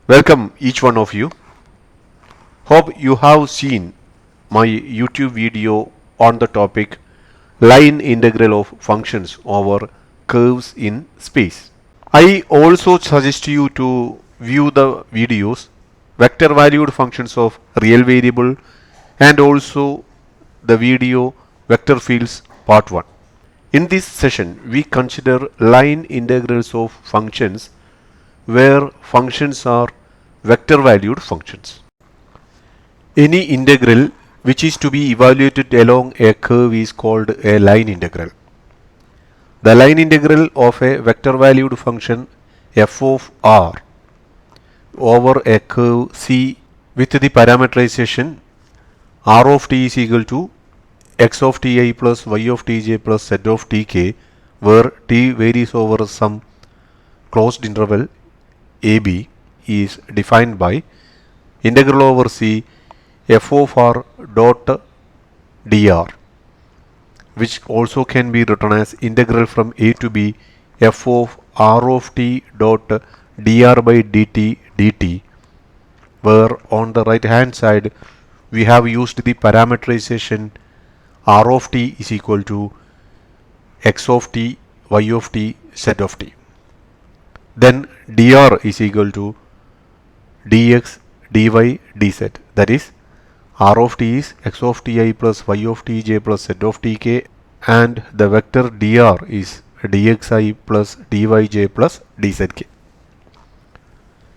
Welcome each one of you. Hope you have seen my YouTube video on the topic line integral of functions over curves in space. I also suggest you to view the videos vector valued functions of real variable and also the video vector fields part 1. In this session we consider line integrals of functions where functions are vector valued functions. Any integral which is to be evaluated along a curve is called a line integral. The line integral of a vector valued function f of r over a curve C with the parameterization r of t is equal to x of ti plus y of tj plus z of tk, where t varies over some closed interval ab, is defined by integral over C f of r dot dr, which also can be written as integral from a to b f of r of t dot dr by dt dt, where on the right hand side we have used the parameterization r of t is equal to x of t, y of t, z of t. Then dr is equal to dx, dy, dz, that is r of t is x of ti plus y of tj plus z of tk, and the vector dr is dxi plus dyj plus dzk.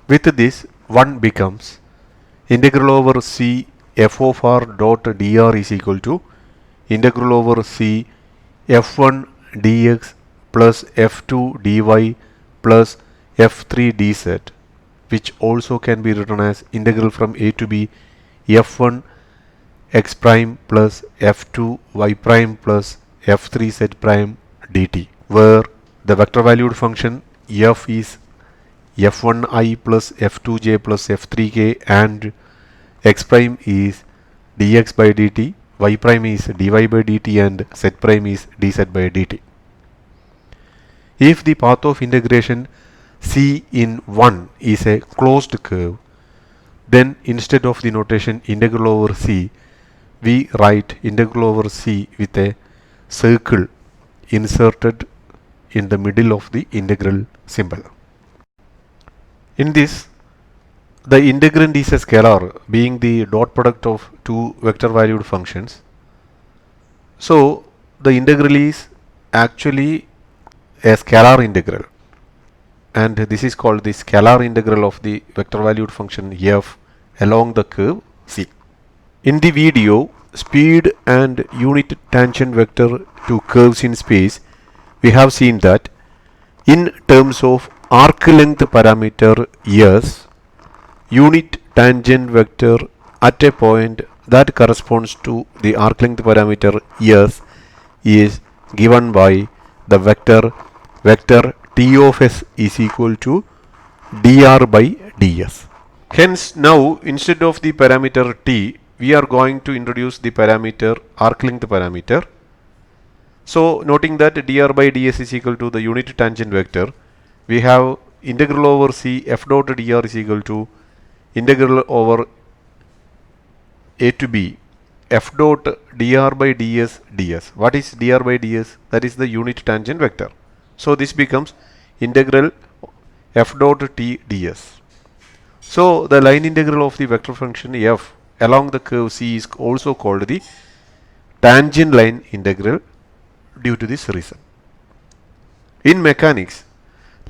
With this, one becomes integral over c f of r dot dr is equal to integral over c f1 dx plus f2 dy plus f3 dz, which also can be written as integral from a to b f1 x prime plus f2 y prime plus f3 z prime dt, where the vector valued function f is f1i plus f2j plus f3k and x prime is dx by dt, y prime is dy by dt and z prime is dz by dt. If the path of integration c in 1 is a closed curve, then instead of the notation integral over c, we write integral over c with a circle inserted in the middle of the integral symbol. In this, the integrand is a scalar, being the dot product of two vector valued functions. So the integral is actually a scalar integral, and this is called the scalar integral of the vector valued function f along the curve C. In the video speed and unit tangent vector to curves in space, we have seen that in terms of arc length parameter s, unit tangent vector at a point that corresponds to the arc length parameter s is given by the vector t of s is equal to dr by ds. Hence now instead of the parameter t, we are going to introduce the parameter arc length parameter. So noting that dr by ds is equal to the unit tangent vector, we have integral over c f dot dr is equal to integral over a to b f dot dr by ds ds. What is dr by ds? That is the unit tangent vector. So this becomes integral f dot t ds. So the line integral of the vector function f along the curve C is also called the tangent line integral due to this reason. In mechanics,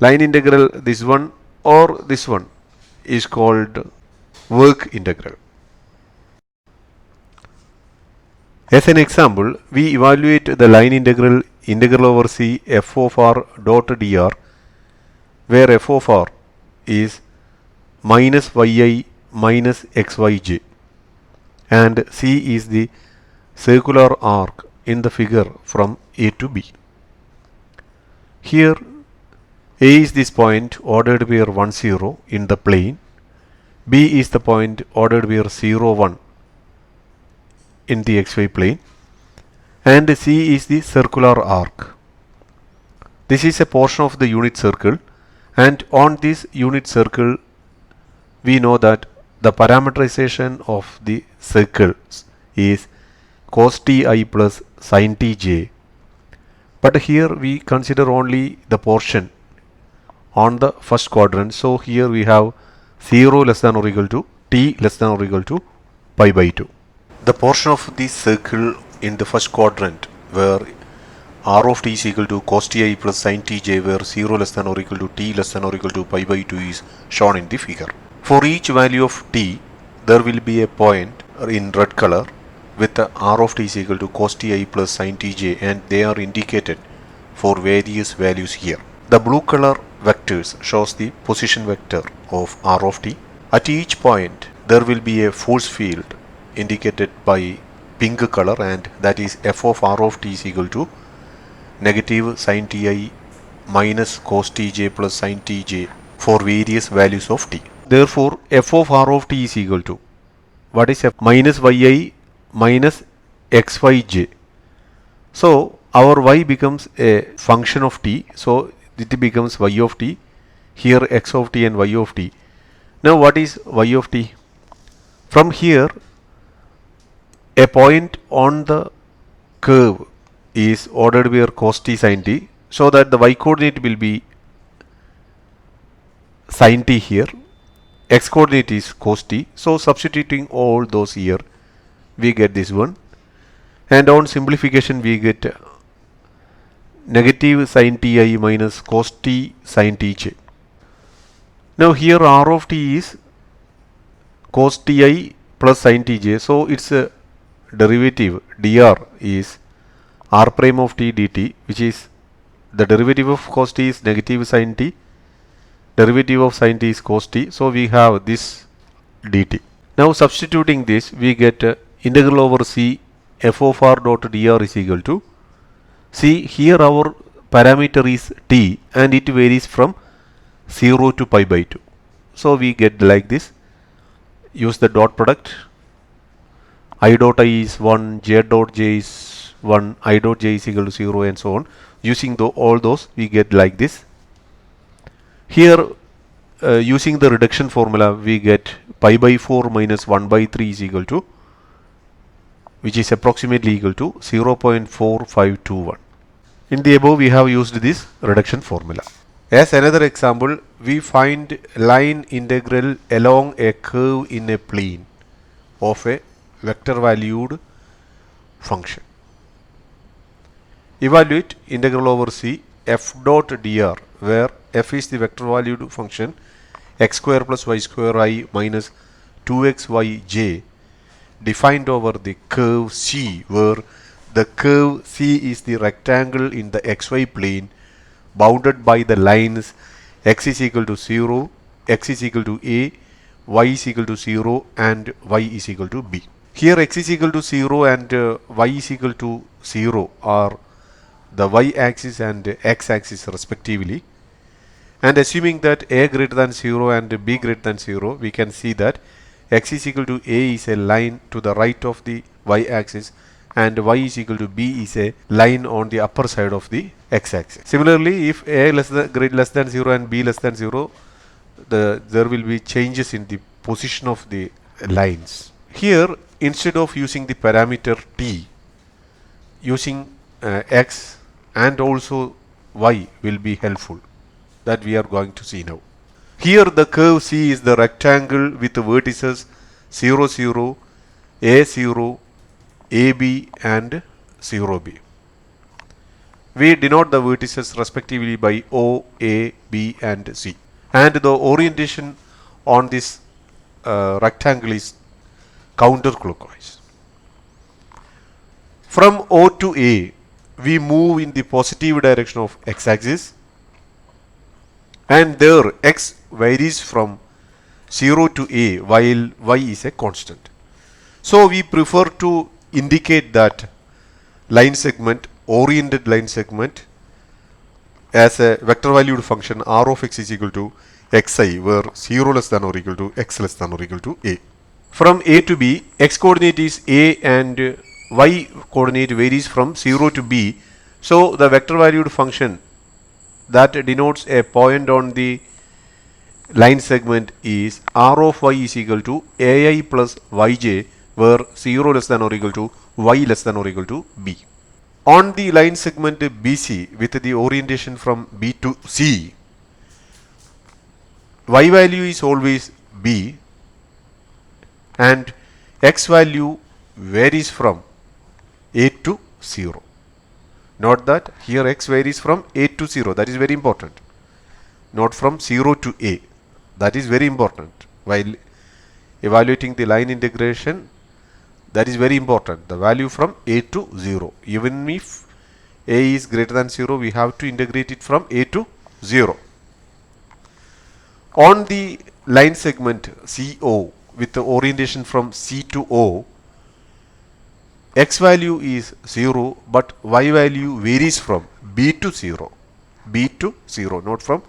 line integral this one or this one is called work integral. As an example, we evaluate the line integral over C f of r dot dr, where f of r is minus yi minus xyj and C is the circular arc in the figure from A to B. Here A is this point ordered where 1 0 in the plane, B is the point ordered where 0 1 in the xy plane, and C is the circular arc. This is a portion of the unit circle, and on this unit circle we know that the parameterization of the circles is cos ti plus sin tj, but here we consider only the portion on the first quadrant. So here we have 0 less than or equal to t less than or equal to pi by 2. The portion of the circle in the first quadrant where r of t is equal to cos ti plus sin tj, where 0 less than or equal to t less than or equal to pi by 2 is shown in the figure. For each value of t, there will be a point in red color with the r of t is equal to cos ti plus sin tj, and they are indicated for various values here. The blue color vectors shows the position vector of r of t. At each point there will be a force field indicated by pink color, and that is f of r of t is equal to negative sin ti minus cos tj plus sin tj for various values of t. Therefore f of r of t is equal to, what is f? Minus yi minus xyj. So our y becomes a function of t, so it becomes y of t, here x of t and y of t. Now what is y of t? From here a point on the curve is ordered where cos t sin t, so that the y coordinate will be sin t here, x coordinate is cos t. So substituting all those here, we get this one, and on simplification we get negative sin ti minus cos t sin tj. Now here r of t is cos ti plus sin tj, so its derivative dr is r prime of t dt, which is the derivative of cos t is negative sin t, derivative of sin t is cos t, so we have this dt. Now substituting this, we get integral over c f of r dot dr is equal to, see here our parameter is t and it varies from 0 to pi by 2. So we get like this. Use the dot product. I dot I is 1, j dot j is 1, I dot j is equal to 0, and so on. Using all those, we get like this. Here using the reduction formula, we get pi by 4 minus 1 by 3 is equal to, which is approximately equal to 0.4521. In the above we have used this reduction formula. As another example, we find line integral along a curve in a plane of a vector valued function. Evaluate integral over c f dot dr, where f is the vector valued function x square plus y square I minus 2xyj defined over the curve c, where the curve c is the rectangle in the xy plane bounded by the lines x is equal to 0, x is equal to a, y is equal to 0 and y is equal to b. Here x is equal to 0 and y is equal to 0 are the y axis and x axis respectively, and assuming that a greater than 0 and b greater than 0, we can see that x is equal to a is a line to the right of the y axis and y is equal to b is a line on the upper side of the x axis. Similarly, if a less than 0 and b less than 0, there will be changes in the position of the lines. Here, instead of using the parameter t, using x and also y will be helpful, that we are going to see now. Here the curve C is the rectangle with the vertices 0, 0, A0, AB and 0B. We denote the vertices respectively by O, A, B and C. And the orientation on this rectangle is counterclockwise. From O to A, we move in the positive direction of x-axis, and there x varies from 0 to a while y is a constant. So we prefer to indicate that line segment, oriented line segment, as a vector valued function r of x is equal to xi, where 0 less than or equal to x less than or equal to a. From a to b, x coordinate is a and y coordinate varies from 0 to b. So the vector valued function that denotes a point on the line segment is r of y is equal to ai plus yj, where 0 less than or equal to y less than or equal to b. On the line segment BC with the orientation from B to C, y value is always b and x value varies from a to 0. Note that here x varies from a to 0, that is very important. Not from 0 to a, that is very important. While evaluating the line integration, that is very important. The value from a to 0. Even if a is greater than 0, we have to integrate it from a to 0. On the line segment CO with the orientation from C to O, x value is 0 but y value varies from b to 0. B to 0, not from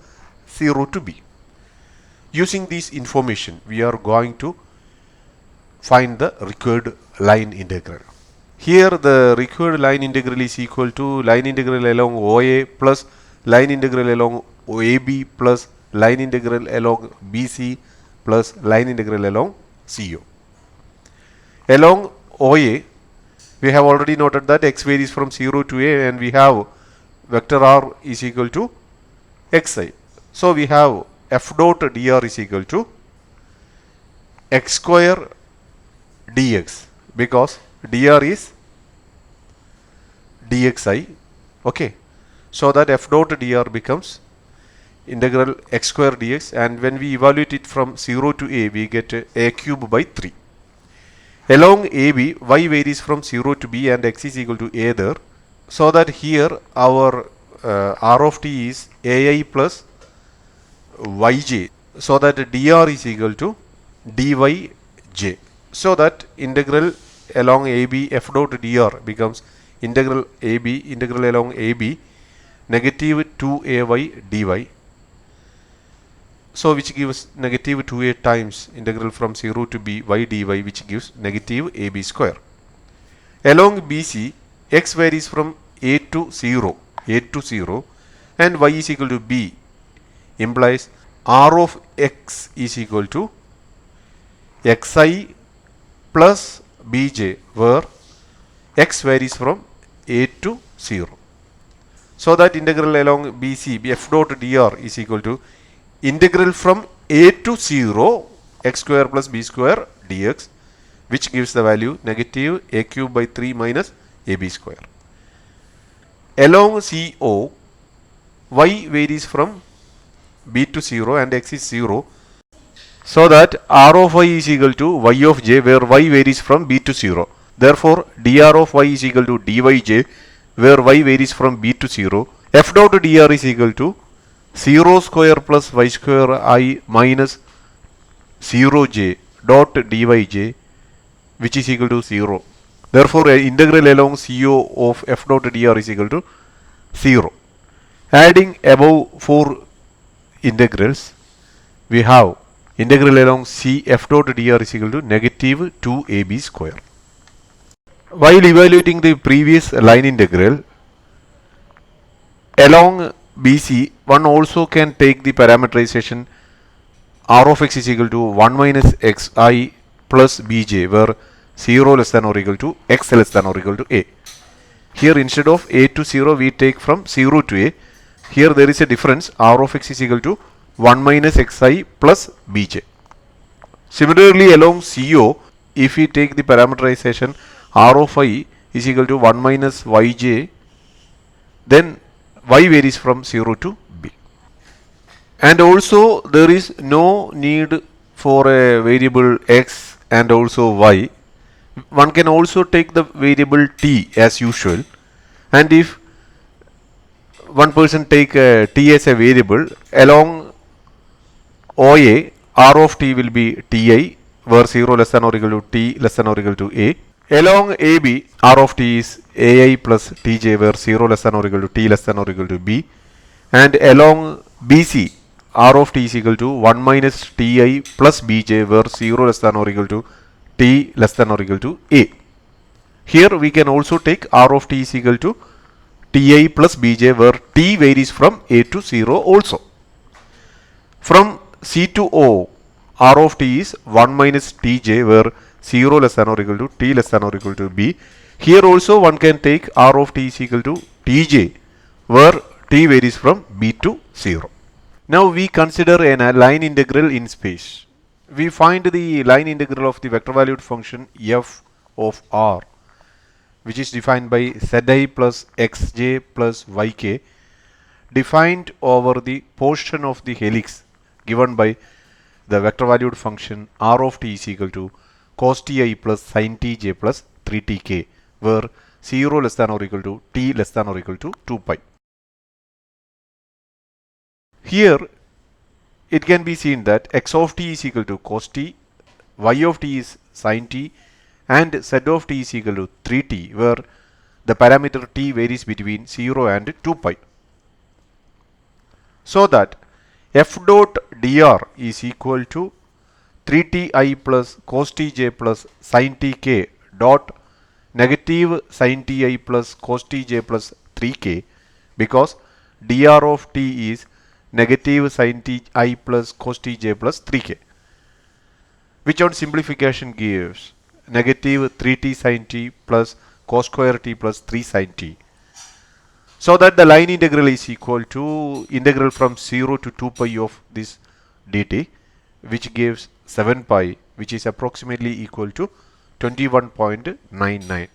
0 to b. Using this information, we are going to find the required line integral. Here the required line integral is equal to line integral along OA plus line integral along AB plus line integral along BC plus line integral along CO. Along OA, we have already noted that x varies from 0 to a and we have vector r is equal to xi. So we have f dot dr is equal to x square dx, because dr is dxi. Okay, so that f dot dr becomes integral x square dx, and when we evaluate it from 0 to a, we get a cube by 3. Along AB, y varies from 0 to b and x is equal to a there. So that here our r of t is ai plus yj. So that dr is equal to dyj. So that integral along AB f dot dr becomes integral AB, integral along AB negative 2ay dy. So which gives negative 2a times integral from 0 to b y dy, which gives negative ab square. Along BC, x varies from a to 0 and y is equal to b, implies r of x is equal to xi plus bj, where x varies from a to 0. So that integral along BC f dot dr is equal to integral from a to 0 x square plus b square dx, which gives the value negative a cube by 3 minus ab square. Along CO, y varies from b to 0 and x is 0. So that r of y is equal to y of j, where y varies from b to 0. Therefore, dr of y is equal to dyj, where y varies from b to 0. F dot dr is equal to 0 square plus y square I minus 0j dot dyj, which is equal to 0. Therefore, integral along CO of f dot dr is equal to 0. Adding above 4 integrals, we have integral along C f dot dr is equal to negative 2ab square. While evaluating the previous line integral, along BC, one also can take the parameterization r of x is equal to 1 minus xi plus bj, where 0 less than or equal to x less than or equal to a. Here instead of a to 0, we take from 0 to a. Here there is a difference, r of x is equal to 1 minus xi plus bj. Similarly, along CO, if we take the parameterization r of I is equal to 1 minus yj, then y varies from 0 to b. And also there is no need for a variable x and also y. One can also take the variable t as usual, and if one person take t as a variable, along OA, r of t will be ti, where 0 less than or equal to t less than or equal to a. Along AB, r of t is ai plus tj, where 0 less than or equal to t less than or equal to b. And along BC, r of t is equal to 1 minus ti plus bj, where 0 less than or equal to t less than or equal to a. Here we can also take r of t is equal to ti plus bj, where t varies from a to 0 also. From C to O, R of t is 1 minus tj, where 0 less than or equal to t less than or equal to b. Here also one can take R of t is equal to tj, where t varies from b to 0. Now we consider a line integral in space. We find the line integral of the vector valued function f of r, which is defined by zi plus xj plus yk, defined over the portion of the helix given by the vector valued function r of t is equal to cos ti plus sin tj plus 3tk, where 0 less than or equal to t less than or equal to 2 pi. Here it can be seen that x of t is equal to cos t, y of t is sin t, and z of t is equal to 3t, where the parameter t varies between 0 and 2 pi. So that f dot dr is equal to 3ti plus cos tj plus sin tk dot negative sin ti plus cos tj plus 3k, because dr of t is negative sin ti plus cos tj plus 3k, which on simplification gives negative 3t sin t plus cos square t plus 3 sin t. So that the line integral is equal to integral from 0 to 2 pi of this dt, which gives 7 pi, which is approximately equal to 21.99.